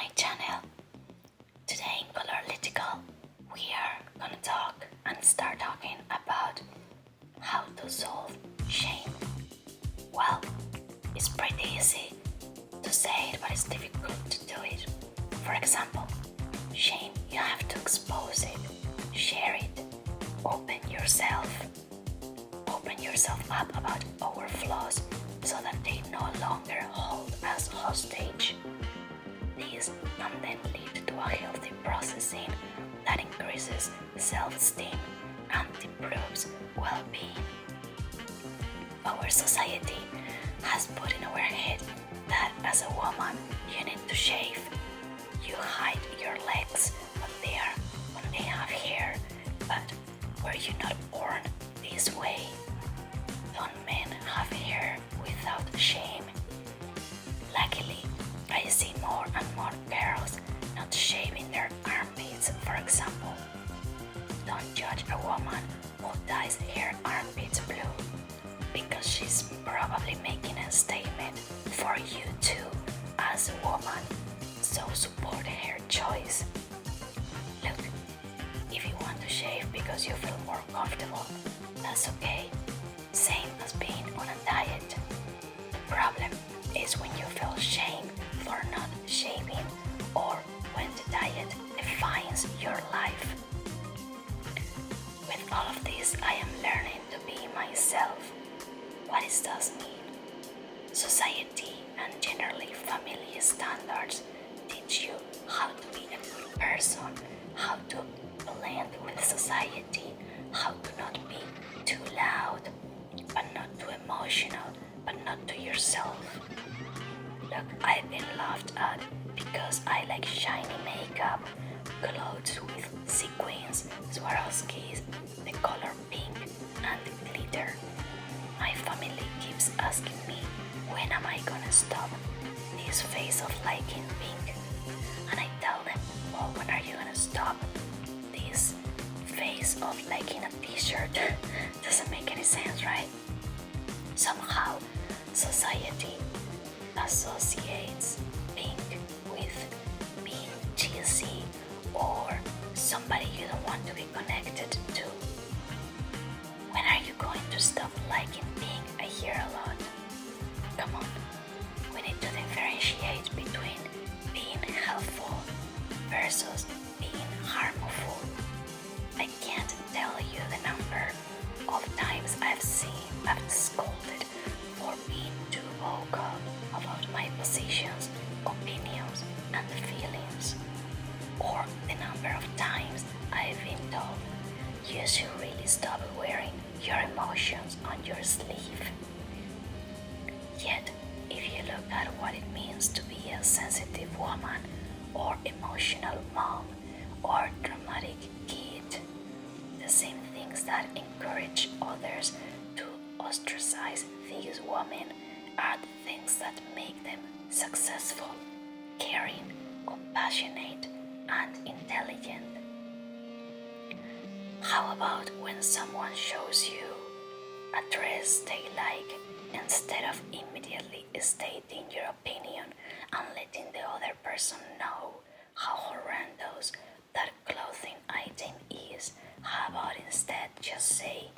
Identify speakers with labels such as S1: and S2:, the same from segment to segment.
S1: my channel. Today in Colorlytical, we are gonna talk and start talking about how to solve shame. Well, it's pretty easy to say it, but it's difficult to do it. For example, shame, you have to expose it, share it, open yourself up about our flaws so that they no longer hold us hostage. This can then lead to a healthy processing that increases self-esteem and improves well-being. Our society has put in our head that as a woman you need to shave. You hide your legs when they have hair, but were you not born this way? Don't men have hair without shame? Luckily, I see more and more girls not shaving their armpits, for example. Don't judge a woman who dyes her armpits blue, because she's probably making a statement for you too as a woman, so support her choice. Look, if you want to shave because you feel more comfortable, that's okay. Same as being on a diet. The problem is when you feel shame for not shaving or when the diet defines your life. With all of this, I am learning to be myself. What does that mean? Society and generally family standards teach you how to be a good person, how to blend with society, how to not be too loud, but not too emotional, but not to yourself. Look, I've been laughed at because I like shiny makeup, clothes with sequins, Swarovskis, the color pink, and glitter. My family keeps asking me, when am I gonna stop this phase of liking pink? And I tell them, well, when are you gonna stop this phase of liking a t-shirt? Doesn't make any sense, right? Somehow, society associates pink with being cheesy or somebody you don't want to be connected to. When are you going to stop liking pink? I hear a lot. Come on, we need to differentiate between being helpful versus being harmful. I can't tell you the number of times I've scolded for being too vocal about my positions, opinions, and feelings. Or the number of times I've been told, you should really stop wearing your emotions on your sleeve. Yet, if you look at what it means to be a sensitive woman, or emotional mom, or dramatic kid, the same things that encourage others to ostracize these women are the things that make them successful, caring, compassionate, and intelligent. How about when someone shows you a dress they like, instead of immediately stating your opinion and letting the other person know how horrendous that clothing item is? How about instead just say,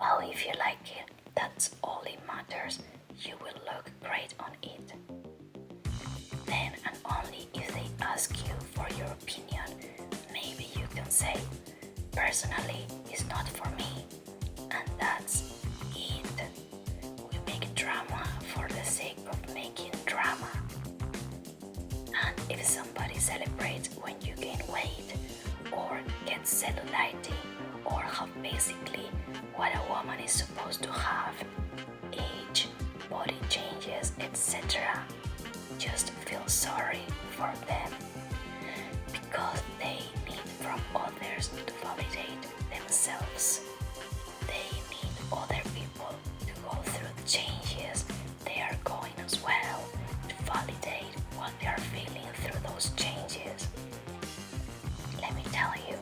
S1: oh, if you like it, that's all it matters, you will look great on it. Then and only if they ask you for your opinion, maybe you can say, personally, it's not for me, and that's it. We make drama for the sake of making drama. And if somebody celebrates when you gain weight, or get cellulite, or have basically what a woman is supposed to have, age, body changes, etc., just feel sorry for them, because they need from others to validate themselves. They need other people to go through the changes they are going as well, to validate what they are feeling through those changes. Let me tell you,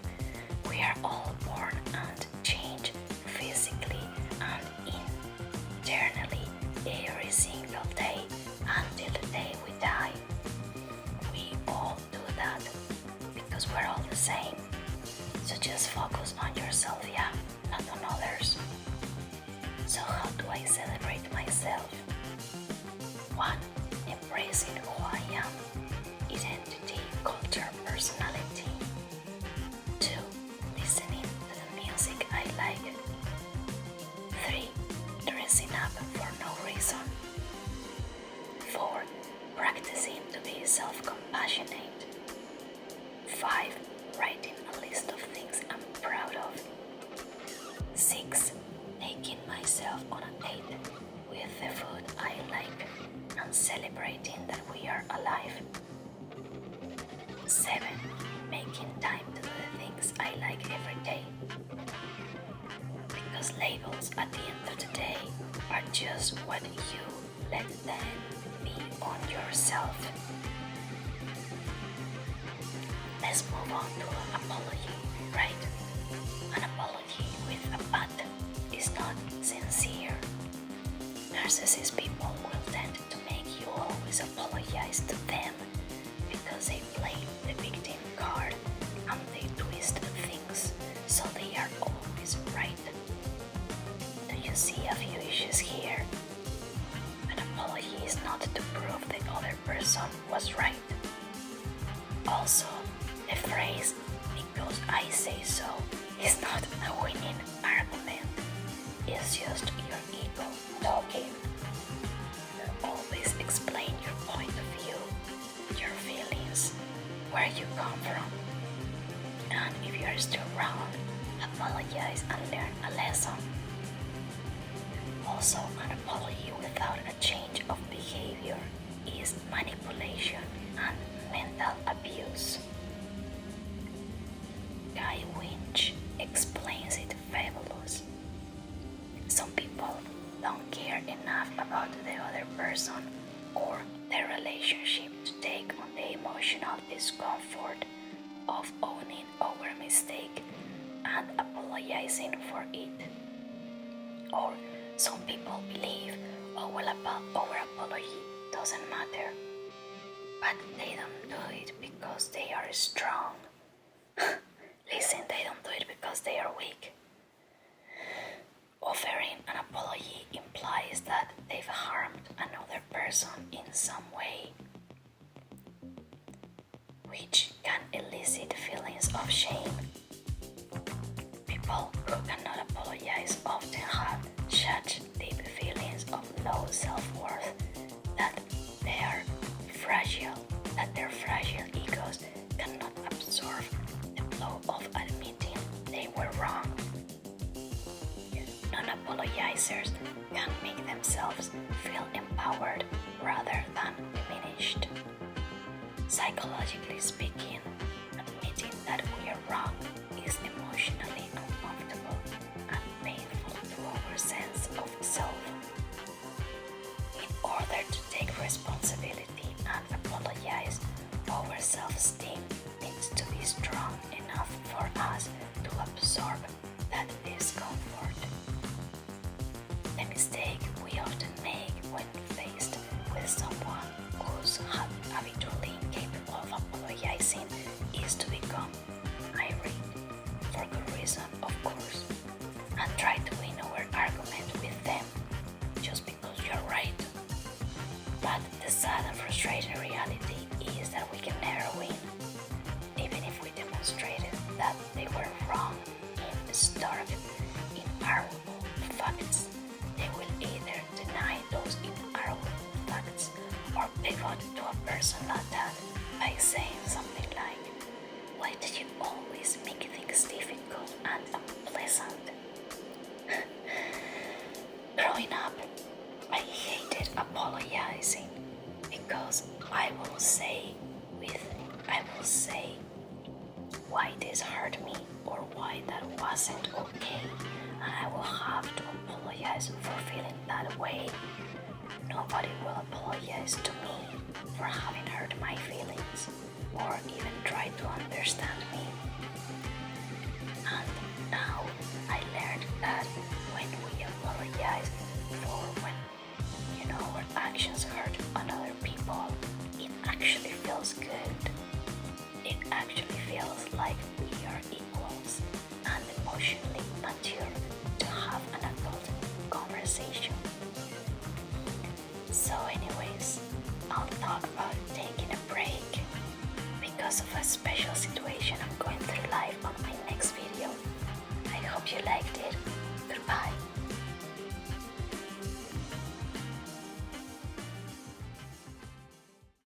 S1: we are all born and change physically and internally every single day until the day we die. We all just what you let them be on yourself. Let's move on to an apology, right? An apology with a but is not sincere. Narcissist people will tend to make you always apologize to them because they play the victim card and they twist things so they are always right. Do you see a few issues here? An apology is not to prove the other person was right. Also, the phrase, because I say so, is not a winning argument. It's just your ego talking. Always explain your point of view, your feelings, where you come from. And if you are still wrong, apologize and learn a lesson. Also, an apology without a change of behavior is manipulation and mental abuse. Guy Winch explains it fabulous. Some people don't care enough about the other person or their relationship to take on the emotional discomfort of owning our mistake and apologizing for it. Or some people believe our apology doesn't matter, but they don't do it because they are strong. Listen, they don't do it because they are weak. Offering an apology implies that they've harmed another person in some way, which can elicit feelings of shame. People who cannot apologize often have such deep feelings of low self-worth that their fragile egos cannot absorb the blow of admitting they were wrong. Non-apologizers can make themselves feel empowered rather than diminished. Psychologically speaking, admitting that we are wrong is emotionally uncomfortable and painful to our sense of self. In order to take responsibility and apologize, our self-esteem needs to be strong enough for us to absorb that discomfort. The mistake we often make when faced with someone who's habitually incapable of apologizing is to become irate, for good reason of course, and try to win our argument with them just because you're right. But the sad and frustrating reality is that we can never win, even if we demonstrated that they were wrong in stark, inarguable facts. They will either deny those inarguable facts or pivot to a personal attack by saying something like, "Why did you always make things difficult and unpleasant?" Growing up, I hated apologizing because I will say why this hurt me or why that wasn't okay, and I will have to apologize for feeling that way. Nobody will apologize to me for having hurt my feelings or even try to understand me. And now I learned that when we apologize for when our actions hurt other people, it actually feels good. It actually feels like we are equals and emotionally mature to have an adult conversation. So anyways, I'll talk about taking a break because of a special situation I'm going